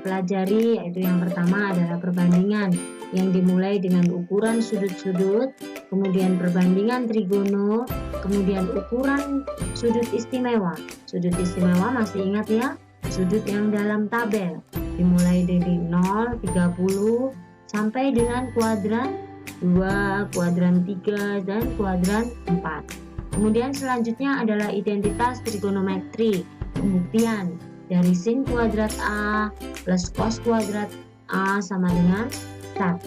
kita pelajari, yaitu yang pertama adalah perbandingan yang dimulai dengan ukuran sudut-sudut, kemudian perbandingan trigono, kemudian ukuran sudut istimewa. Sudut istimewa masih ingat ya? Sudut yang dalam tabel dimulai dari 0, 30 sampai dengan kuadran 2, kuadran 3, dan kuadran 4. Kemudian selanjutnya adalah identitas trigonometri, pembuktian dari sin kuadrat A plus cos kuadrat A sama dengan 1.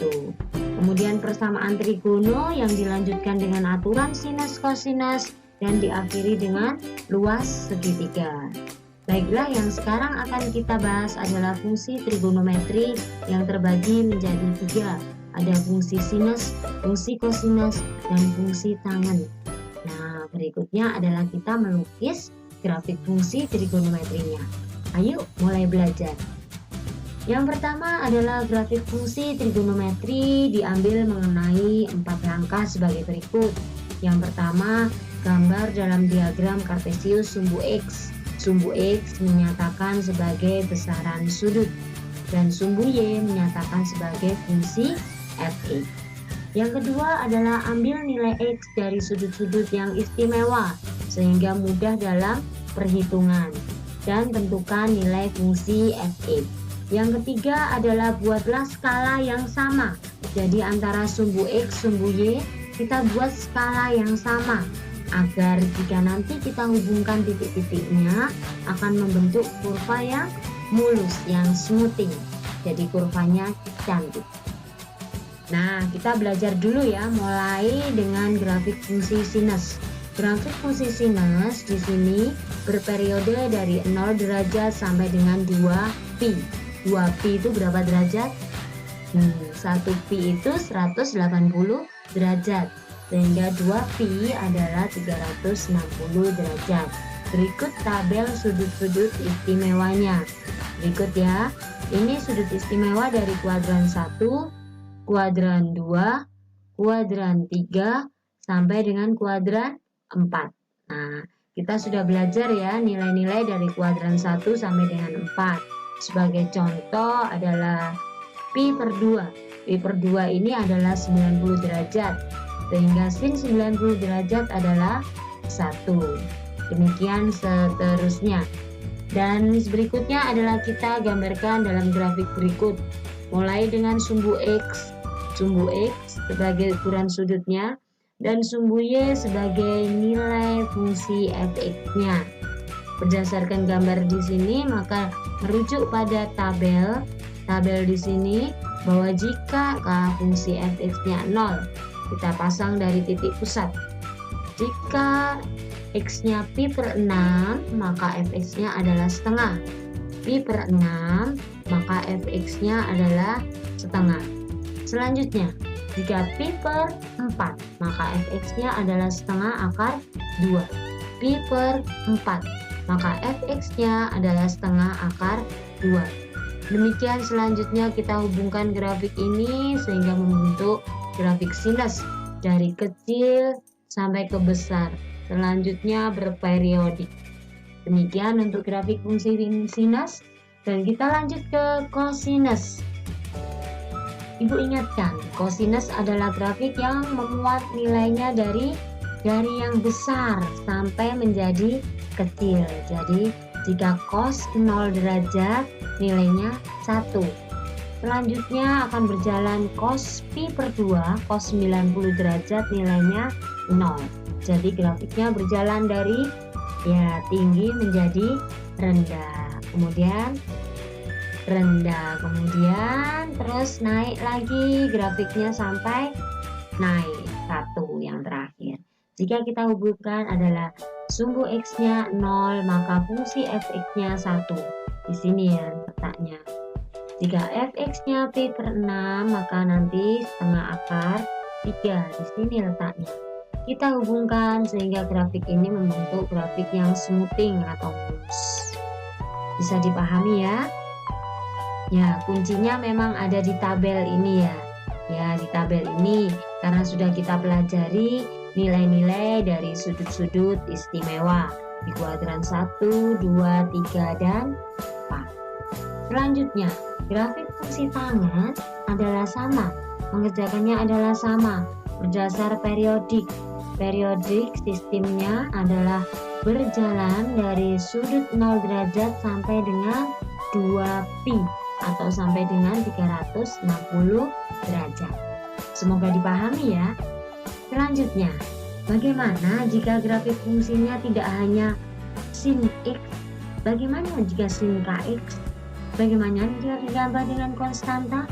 Kemudian persamaan trigono yang dilanjutkan dengan aturan sinus kosinus dan diakhiri dengan luas segitiga. Baiklah, yang sekarang akan kita bahas adalah fungsi trigonometri yang terbagi menjadi 3. Ada fungsi sinus, fungsi kosinus, dan fungsi tangen. Nah, berikutnya adalah kita melukis grafik fungsi trigonometrinya. Ayo mulai belajar. Yang pertama adalah grafik fungsi trigonometri diambil mengenai 4 langkah sebagai berikut. Yang pertama, gambar dalam diagram kartesius sumbu X. Sumbu X menyatakan sebagai besaran sudut dan sumbu Y menyatakan sebagai fungsi Fx. Yang kedua adalah ambil nilai X dari sudut-sudut yang istimewa sehingga mudah dalam perhitungan dan tentukan nilai fungsi Fx. Yang ketiga adalah buatlah skala yang sama. Jadi antara sumbu X, sumbu Y kita buat skala yang sama agar jika nanti kita hubungkan titik-titiknya akan membentuk kurva yang mulus, yang smoothing. Jadi kurvanya cantik. Nah, kita belajar dulu ya, mulai dengan grafik fungsi sinus. Grafik fungsi sinus di sini berperiode dari 0 derajat sampai dengan 2pi. 2pi itu berapa derajat? 1pi itu 180 derajat. Sehingga 2pi adalah 360 derajat. Berikut tabel sudut-sudut istimewanya. Berikut ya. Ini sudut istimewa dari kuadran 1, kuadran 2, kuadran 3, sampai dengan kuadran 4. Nah, kita sudah belajar ya nilai-nilai dari kuadran 1 sampai dengan 4. Sebagai contoh adalah pi per 2. Pi per 2 ini adalah 90 derajat. Sehingga sin 90 derajat adalah 1. Demikian seterusnya. Dan berikutnya adalah kita gambarkan dalam grafik berikut. Mulai dengan sumbu X sebagai ukuran sudutnya dan sumbu Y sebagai nilai fungsi Fx-nya. Berdasarkan gambar di sini maka merujuk pada tabel di sini bahwa jika fungsi Fx-nya 0, kita pasang dari titik pusat. Jika X-nya pi per 6, maka Fx-nya adalah setengah. Pi per 6, maka Fx-nya adalah setengah. Selanjutnya, jika pi per 4, maka Fx-nya adalah setengah akar 2. Pi per 4, maka Fx-nya adalah setengah akar 2. Demikian selanjutnya kita hubungkan grafik ini sehingga membentuk grafik sinus dari kecil sampai ke besar. Selanjutnya berperiodik. Demikian untuk grafik fungsi sinus. Dan kita lanjut ke kosinus. Ibu ingatkan, kosinus adalah grafik yang memuat nilainya dari yang besar sampai menjadi kecil. Jadi jika cos 0 derajat nilainya 1. Selanjutnya akan berjalan cos pi per 2, cos 90 derajat nilainya 0. Jadi grafiknya berjalan dari tinggi menjadi rendah. Kemudian rendah, kemudian terus naik lagi grafiknya sampai naik 1 yang terakhir. Jika kita hubungkan adalah sumbu X-nya 0, maka fungsi Fx-nya 1. Di sini ya letaknya. Jika Fx-nya pi per 6, maka nanti setengah akar 3. Di sini letaknya. Kita hubungkan sehingga grafik ini membentuk grafik yang smoothing atau mulus. Bisa dipahami ya? Ya, kuncinya memang ada di tabel ini ya. Ya, di tabel ini karena sudah kita pelajari nilai-nilai dari sudut-sudut istimewa di kuadran 1, 2, 3, dan 4. Selanjutnya, grafik fungsi tangan adalah sama, mengerjakannya adalah sama, berdasar periodik. Periodik sistemnya adalah berjalan dari sudut 0 derajat sampai dengan 2pi atau sampai dengan 360 derajat. Semoga dipahami ya. Selanjutnya, bagaimana jika grafik fungsinya tidak hanya sin X? Bagaimana jika sin KX? Bagaimana jika digambar dengan konstanta?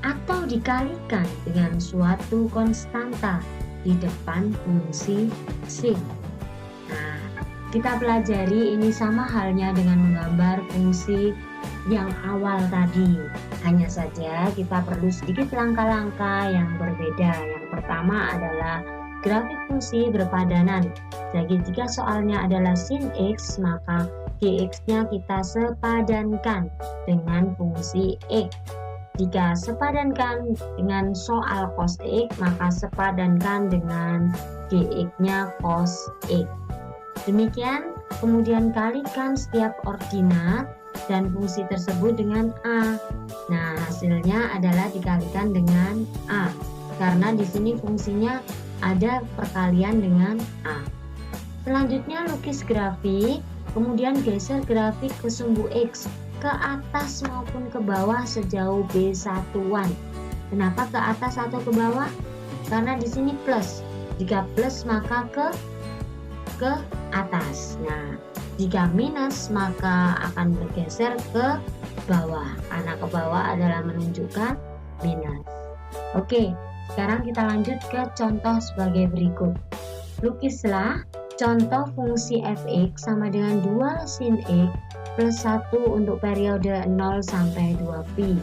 Atau dikalikan dengan suatu konstanta di depan fungsi sin. Nah, kita pelajari ini sama halnya dengan menggambar fungsi yang awal tadi. Hanya saja kita perlu sedikit langkah-langkah yang berbeda. Yang pertama adalah grafik fungsi berpadanan. Jadi jika soalnya adalah sin X, maka Gx-nya kita sepadankan dengan fungsi X. Jika sepadankan dengan soal cos X, maka sepadankan dengan Gx-nya cos X. Demikian, kemudian kalikan setiap ordinat dan fungsi tersebut dengan A. Nah, hasilnya adalah dikalikan dengan A. Karena di sini fungsinya ada perkalian dengan A. Selanjutnya lukis grafik, kemudian geser grafik ke sumbu X ke atas maupun ke bawah sejauh B1-an. Kenapa ke atas atau ke bawah? Karena di sini plus. Jika plus maka ke atas. Nah, jika minus maka akan bergeser ke bawah. Karena ke bawah adalah menunjukkan minus. Oke, sekarang kita lanjut ke contoh sebagai berikut. Lukislah contoh fungsi fx sama dengan 2 sin x plus 1 untuk periode 0 sampai 2pi.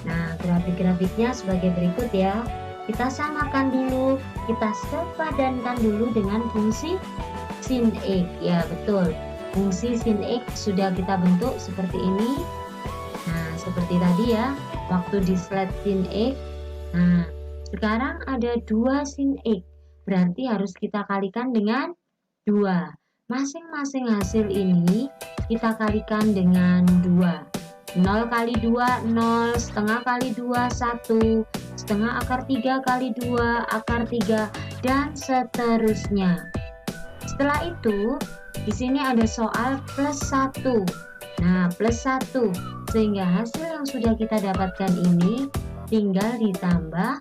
Nah, grafik-grafiknya sebagai berikut ya. Kita samakan dulu, kita sepadankan dulu dengan fungsi sin x. Ya, betul. Fungsi sin x sudah kita bentuk seperti ini. Nah, seperti tadi ya, waktu di slide sin x. Nah, sekarang ada 2 sin x. Berarti harus kita kalikan dengan 2. Masing-masing hasil ini kita kalikan dengan 2. 0 kali 2, 0. Setengah kali 2, 1. Setengah akar 3 kali 2, akar 3. Dan seterusnya. Setelah itu, di sini ada soal plus 1. Nah, plus 1. Sehingga hasil yang sudah kita dapatkan ini tinggal ditambah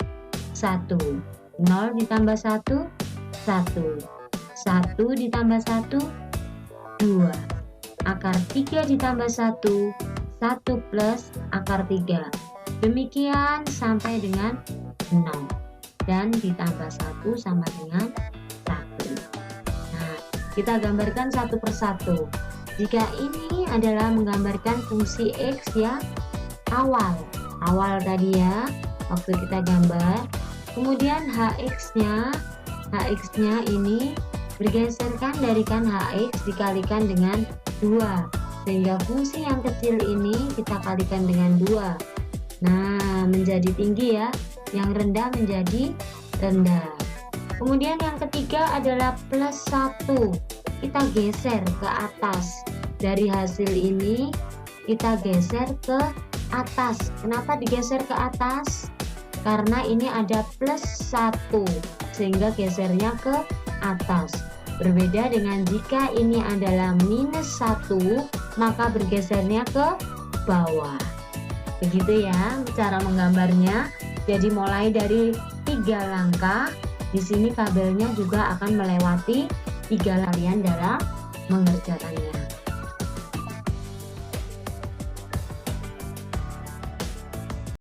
1. 0 ditambah 1, 1. 1 ditambah 1, 2. Akar 3 ditambah 1, 1 plus akar 3. Demikian sampai dengan 0. Dan ditambah 1 sama dengan 1. Nah, kita gambarkan satu persatu. Jika ini adalah menggambarkan fungsi X ya, awal tadi ya, waktu kita gambar. Kemudian HX-nya ini bergeserkan dari kan HX dikalikan dengan 2. Sehingga fungsi yang kecil ini kita kalikan dengan 2. Nah, menjadi tinggi ya. Yang rendah menjadi rendah. Kemudian yang ketiga adalah plus 1. Kita geser ke atas. Dari hasil ini kita geser ke atas. Kenapa digeser ke atas? Karena ini ada plus 1. Sehingga gesernya ke atas. Berbeda dengan jika ini adalah minus 1, maka bergesernya ke bawah. Begitu ya cara menggambarnya. Jadi mulai dari 3 langkah. Di sini tabelnya juga akan melewati 3 kalian dalam mengerjakannya.